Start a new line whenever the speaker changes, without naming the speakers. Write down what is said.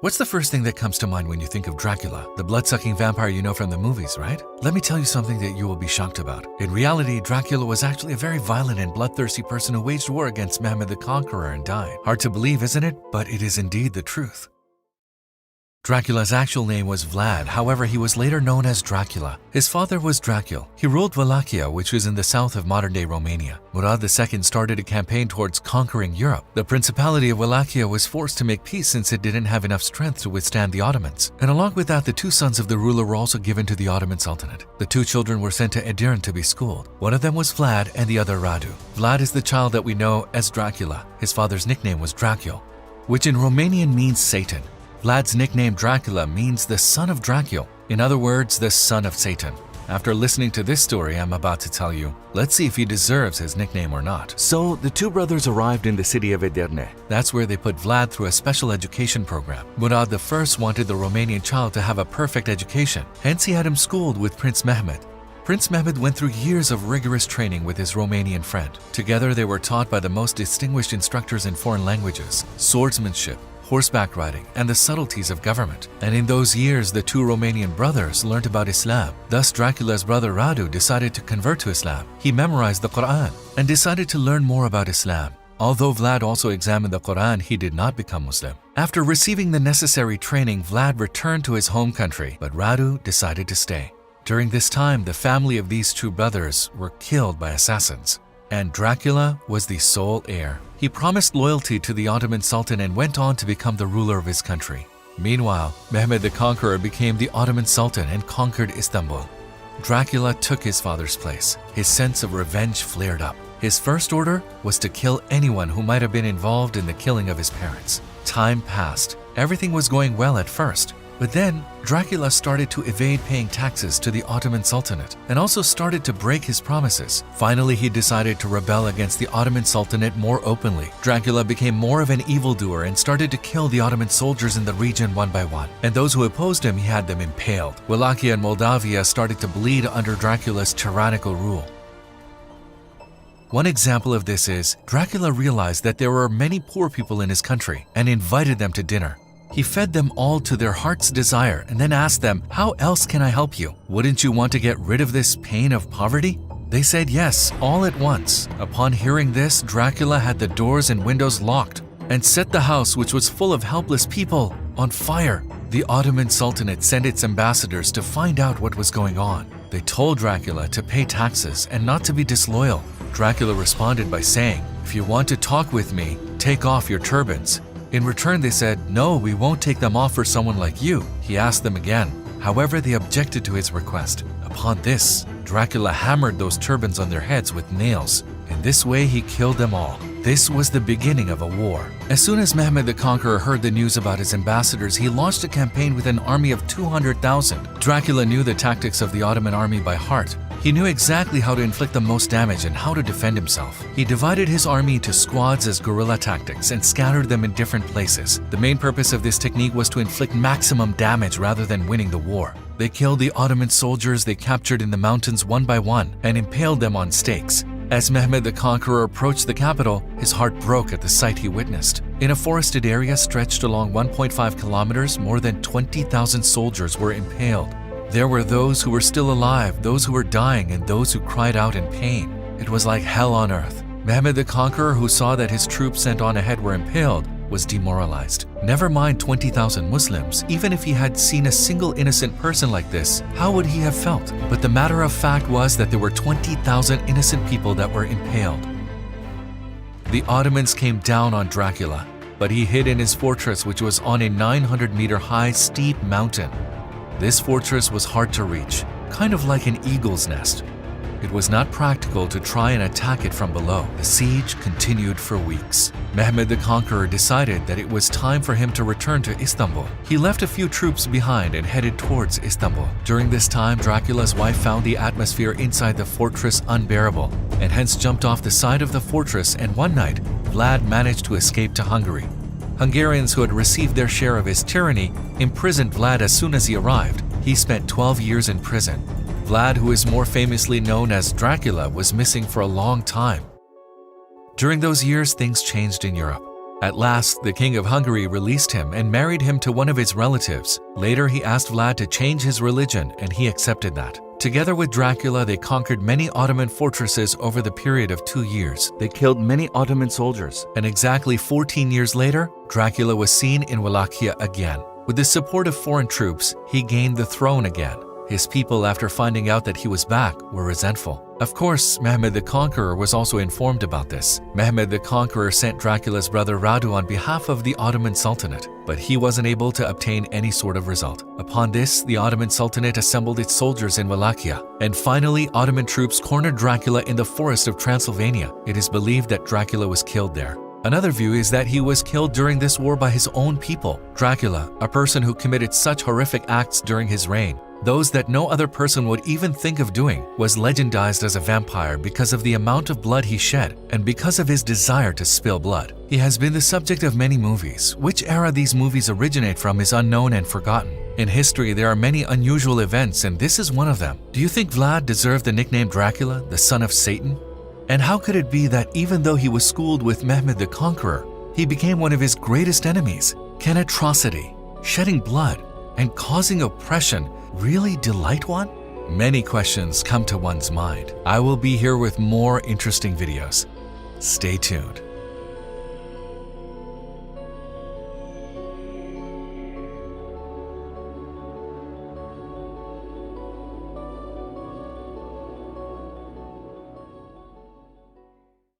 What's the first thing that comes to mind when you think of Dracula, the blood-sucking vampire you know from the movies, right? Let me tell you something that you will be shocked about. In reality, Dracula was actually a very violent and bloodthirsty person who waged war against Mehmed the Conqueror and died. Hard to believe, isn't it? But it is indeed the truth. Dracula's actual name was Vlad, however he was later known as Dracula. His father was Dracul. He ruled Wallachia, which was in the south of modern-day Romania. Murad II started a campaign towards conquering Europe. The Principality of Wallachia was forced to make peace since it didn't have enough strength to withstand the Ottomans. And along with that, the two sons of the ruler were also given to the Ottoman Sultanate. The two children were sent to Edirne to be schooled. One of them was Vlad and the other Radu. Vlad is the child that we know as Dracula. His father's nickname was Dracul, which in Romanian means Satan. Vlad's nickname Dracula means the son of Dracul, in other words, the son of Satan. After listening to this story I'm about to tell you, let's see if he deserves his nickname or not. So, the two brothers arrived in the city of Edirne. That's where they put Vlad through a special education program. Murad I wanted the Romanian child to have a perfect education, hence he had him schooled with Prince Mehmed. Prince Mehmed went through years of rigorous training with his Romanian friend. Together they were taught by the most distinguished instructors in foreign languages, swordsmanship, horseback riding, and the subtleties of government. And in those years, the two Romanian brothers learned about Islam. Thus, Dracula's brother Radu decided to convert to Islam. He memorized the Quran and decided to learn more about Islam. Although Vlad also examined the Quran, he did not become Muslim. After receiving the necessary training, Vlad returned to his home country, but Radu decided to stay. During this time, the family of these two brothers were killed by assassins, and Dracula was the sole heir. He promised loyalty to the Ottoman Sultan and went on to become the ruler of his country. Meanwhile, Mehmed the Conqueror became the Ottoman Sultan and conquered Istanbul. Dracula took his father's place. His sense of revenge flared up. His first order was to kill anyone who might have been involved in the killing of his parents. Time passed. Everything was going well at first. But then, Dracula started to evade paying taxes to the Ottoman Sultanate and also started to break his promises. Finally, he decided to rebel against the Ottoman Sultanate more openly. Dracula became more of an evildoer and started to kill the Ottoman soldiers in the region one by one. And those who opposed him, he had them impaled. Wallachia and Moldavia started to bleed under Dracula's tyrannical rule. One example of this is, Dracula realized that there were many poor people in his country and invited them to dinner. He fed them all to their heart's desire and then asked them, "How else can I help you? Wouldn't you want to get rid of this pain of poverty?" They said yes, all at once. Upon hearing this, Dracula had the doors and windows locked and set the house, which was full of helpless people, on fire. The Ottoman Sultanate sent its ambassadors to find out what was going on. They told Dracula to pay taxes and not to be disloyal. Dracula responded by saying, "If you want to talk with me, take off your turbans." In return, they said, "No, we won't take them off for someone like you." He asked them again. However, they objected to his request. Upon this, Dracula hammered those turbans on their heads with nails. In this way, he killed them all. This was the beginning of a war. As soon as Mehmed the Conqueror heard the news about his ambassadors, he launched a campaign with an army of 200,000. Dracula knew the tactics of the Ottoman army by heart. He knew exactly how to inflict the most damage and how to defend himself. He divided his army into squads as guerrilla tactics and scattered them in different places. The main purpose of this technique was to inflict maximum damage rather than winning the war. They killed the Ottoman soldiers they captured in the mountains one by one and impaled them on stakes. As Mehmed the Conqueror approached the capital, his heart broke at the sight he witnessed. In a forested area stretched along 1.5 kilometers, more than 20,000 soldiers were impaled. There were those who were still alive, those who were dying, and those who cried out in pain. It was like hell on earth. Mehmed the Conqueror, who saw that his troops sent on ahead were impaled, was demoralized. Never mind 20,000 Muslims, even if he had seen a single innocent person like this, how would he have felt? But the matter of fact was that there were 20,000 innocent people that were impaled. The Ottomans came down on Dracula, but he hid in his fortress, which was on a 900-meter high steep mountain. This fortress was hard to reach, kind of like an eagle's nest. It was not practical to try and attack it from below. The siege continued for weeks. Mehmed the Conqueror decided that it was time for him to return to Istanbul. He left a few troops behind and headed towards Istanbul. During this time, Dracula's wife found the atmosphere inside the fortress unbearable and hence jumped off the side of the fortress, and one night, Vlad managed to escape to Hungary. Hungarians who had received their share of his tyranny imprisoned Vlad as soon as he arrived. He spent 12 years in prison. Vlad, who is more famously known as Dracula, was missing for a long time. During those years, things changed in Europe. At last, the king of Hungary released him and married him to one of his relatives. Later, he asked Vlad to change his religion, and he accepted that. Together with Dracula, they conquered many Ottoman fortresses over the period of 2 years. They killed many Ottoman soldiers, and exactly 14 years later, Dracula was seen in Wallachia again. With the support of foreign troops, he gained the throne again. His people, after finding out that he was back, were resentful. Of course, Mehmed the Conqueror was also informed about this. Mehmed the Conqueror sent Dracula's brother Radu on behalf of the Ottoman Sultanate, but he wasn't able to obtain any sort of result. Upon this, the Ottoman Sultanate assembled its soldiers in Wallachia, and finally, Ottoman troops cornered Dracula in the forest of Transylvania. It is believed that Dracula was killed there. Another view is that he was killed during this war by his own people. Dracula, a person who committed such horrific acts during his reign, those that no other person would even think of doing, was legendized as a vampire because of the amount of blood he shed and because of his desire to spill blood. He has been the subject of many movies. Which era these movies originate from is unknown and forgotten. In history, there are many unusual events, and this is one of them. Do you think Vlad deserved the nickname Dracula, the son of Satan? And how could it be that even though he was schooled with Mehmed the Conqueror, he became one of his greatest enemies? Can atrocity, shedding blood, and causing oppression really delight one? Many questions come to one's mind. I will be here with more interesting videos. Stay tuned.